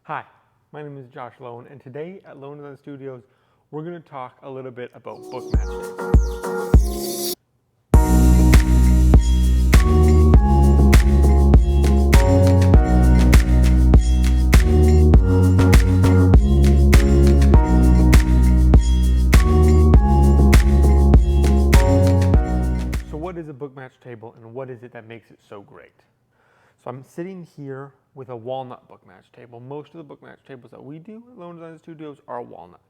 Hi, my name is Josh Lone, and today at Lone Design Studios, we're going to talk a little bit about Bookmatch. So what is a Bookmatch table, and what is it that makes it so great? So I'm sitting here with a walnut Bookmatch table. Most of the Bookmatch tables that we do at Lone Design Studios are walnut.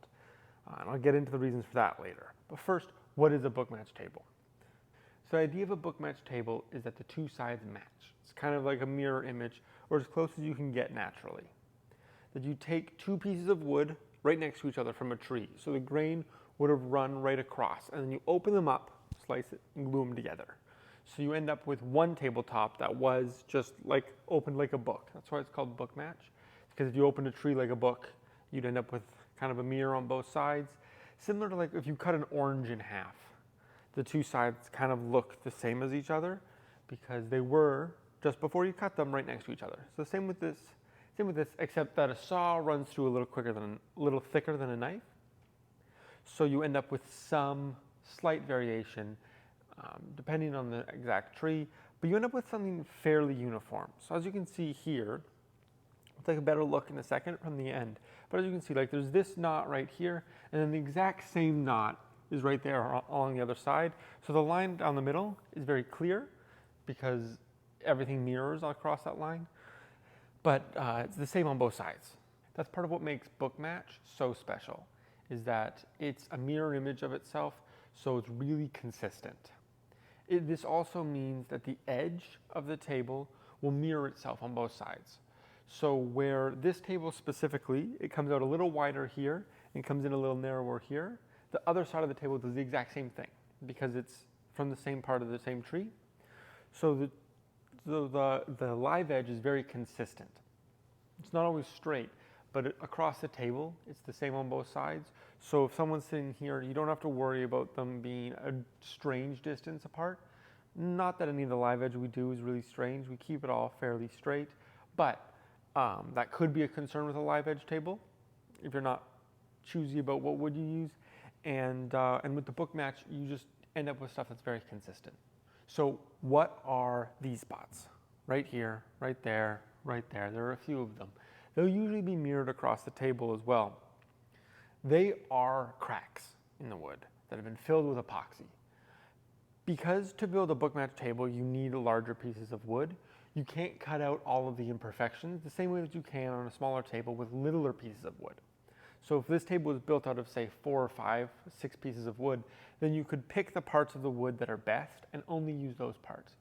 And I'll get into the reasons for that later. But first, what is a Bookmatch table? So the idea of a Bookmatch table is that the two sides match. It's kind of like a mirror image, or as close as you can get naturally. That you take two pieces of wood right next to each other from a tree. So the grain would have run right across, and then you open them up, slice it, and glue them together. So you end up with one tabletop that was just like opened like a book. That's why it's called Bookmatch. Because if you opened a tree like a book, you'd end up with kind of a mirror on both sides. Similar to like if you cut an orange in half. The two sides kind of look the same as each other because they were, just before you cut them, right next to each other. So same with this, except that a saw runs through a little thicker than a knife. So you end up with some slight variation depending on the exact tree, but you end up with something fairly uniform. So as you can see here, we'll take a better look in a second from the end. But as you can see, like there's this knot right here, and then the exact same knot is right there along the other side. So the line down the middle is very clear because everything mirrors across that line, but it's the same on both sides. That's part of what makes Bookmatch so special, is that it's a mirror image of itself, so it's really consistent. This also means that the edge of the table will mirror itself on both sides. So where this table specifically, it comes out a little wider here and comes in a little narrower here, the other side of the table does the exact same thing because it's from the same part of the same tree. So the live edge is very consistent. It's not always straight, but across the table, it's the same on both sides. So if someone's sitting here, you don't have to worry about them being a strange distance apart. Not that any of the live edge we do is really strange. We keep it all fairly straight, but that could be a concern with a live edge table if you're not choosy about what wood you use. And with the Bookmatch, you just end up with stuff that's very consistent. So what are these spots? Right here, right there, right there. There are a few of them. They'll usually be mirrored across the table as well. They are cracks in the wood that have been filled with epoxy. Because to build a Bookmatch table, you need larger pieces of wood, you can't cut out all of the imperfections the same way that you can on a smaller table with littler pieces of wood. So if this table was built out of, say, 4 or 5, 6 pieces of wood, then you could pick the parts of the wood that are best and only use those parts.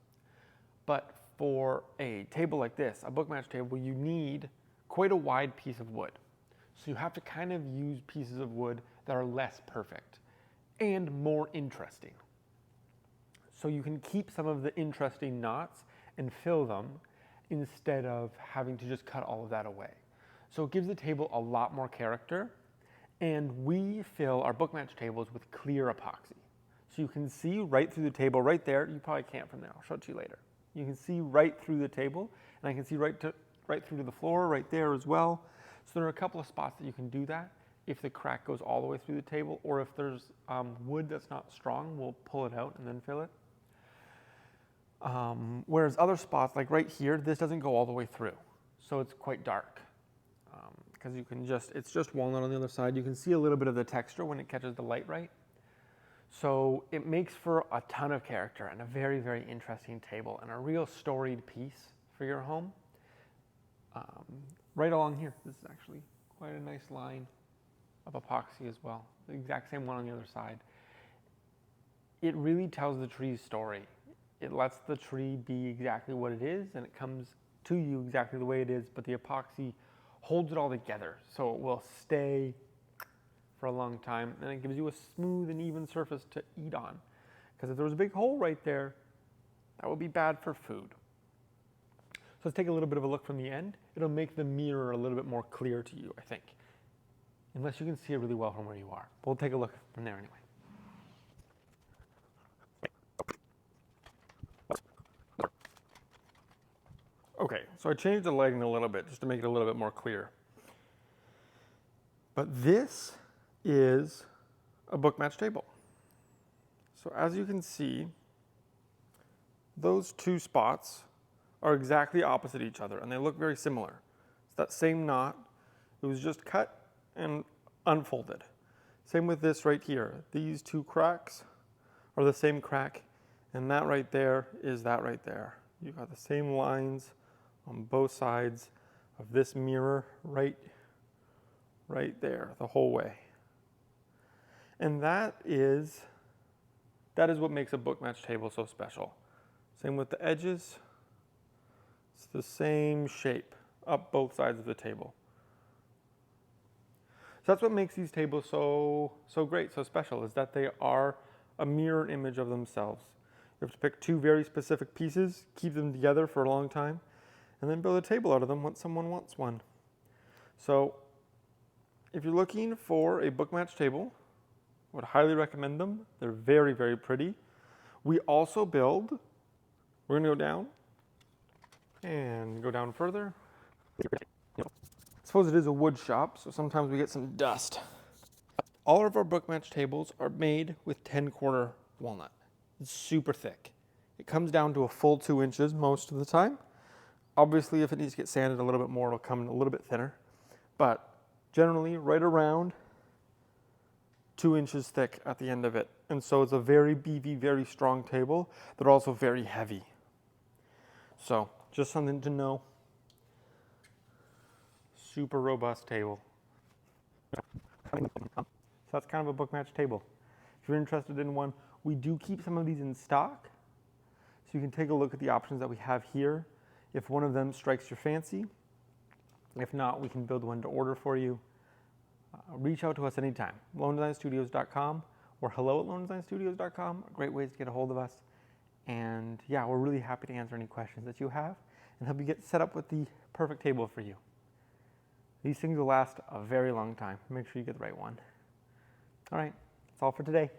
But for a table like this, a Bookmatch table, you need quite a wide piece of wood. So you have to kind of use pieces of wood that are less perfect and more interesting. So you can keep some of the interesting knots and fill them instead of having to just cut all of that away. So it gives the table a lot more character, and we fill our Bookmatch tables with clear epoxy. So you can see right through the table right there. You probably can't from there. I'll show it to you later. You can see right through the table, and I can see right through to the floor right there as well. So there are a couple of spots that you can do that. If the crack goes all the way through the table, or if there's wood that's not strong, we'll pull it out and then fill it. Whereas other spots, like right here, this doesn't go all the way through. So it's quite dark. Because it's just walnut on the other side. You can see a little bit of the texture when it catches the light right. So it makes for a ton of character and a very, very interesting table and a real storied piece for your home. Right along here, this is actually quite a nice line of epoxy as well. The exact same one on the other side. It really tells the tree's story. It lets the tree be exactly what it is, and it comes to you exactly the way it is, but the epoxy holds it all together so it will stay for a long time, and it gives you a smooth and even surface to eat on. Because if there was a big hole right there, that would be bad for food. So let's take a little bit of a look from the end. It'll make the mirror a little bit more clear to you, I think. Unless you can see it really well from where you are. But we'll take a look from there anyway. Okay, so I changed the lighting a little bit just to make it a little bit more clear. But this is a Bookmatch table. So as you can see, those two spots are exactly opposite each other, and they look very similar. It's that same knot. It was just cut and unfolded. Same with this right here. These two cracks are the same crack, and that right there is that right there. You got the same lines on both sides of this mirror right there the whole way. And that is what makes a Bookmatch table so special. Same with the edges. It's the same shape up both sides of the table. So that's what makes these tables so great, so special, is that they are a mirror image of themselves. You have to pick two very specific pieces, keep them together for a long time, and then build a table out of them once someone wants one. So if you're looking for a Bookmatch table, I would highly recommend them. They're very, very pretty. We also build, we're gonna go down and go down further. I suppose it is a wood shop, so sometimes we get some dust. All of our Bookmatch tables are made with 10-quarter walnut. It's super thick. It comes down to a full 2 inches most of the time. Obviously, if it needs to get sanded a little bit more, it'll come in a little bit thinner. But generally, right around 2 inches thick at the end of it. And so it's a very beefy, very strong table, but also very heavy. So just something to know. Super robust table. So that's kind of a Bookmatch table. If you're interested in one, we do keep some of these in stock. So you can take a look at the options that we have here. If one of them strikes your fancy, if not, we can build one to order for you. Reach out to us anytime. LoneDesignStudios.com or hello@LoneDesignStudios.com are great ways to get a hold of us. And yeah, we're really happy to answer any questions that you have and help you get set up with the perfect table for you. These things will last a very long time. Make sure you get the right one. All right, that's all for today.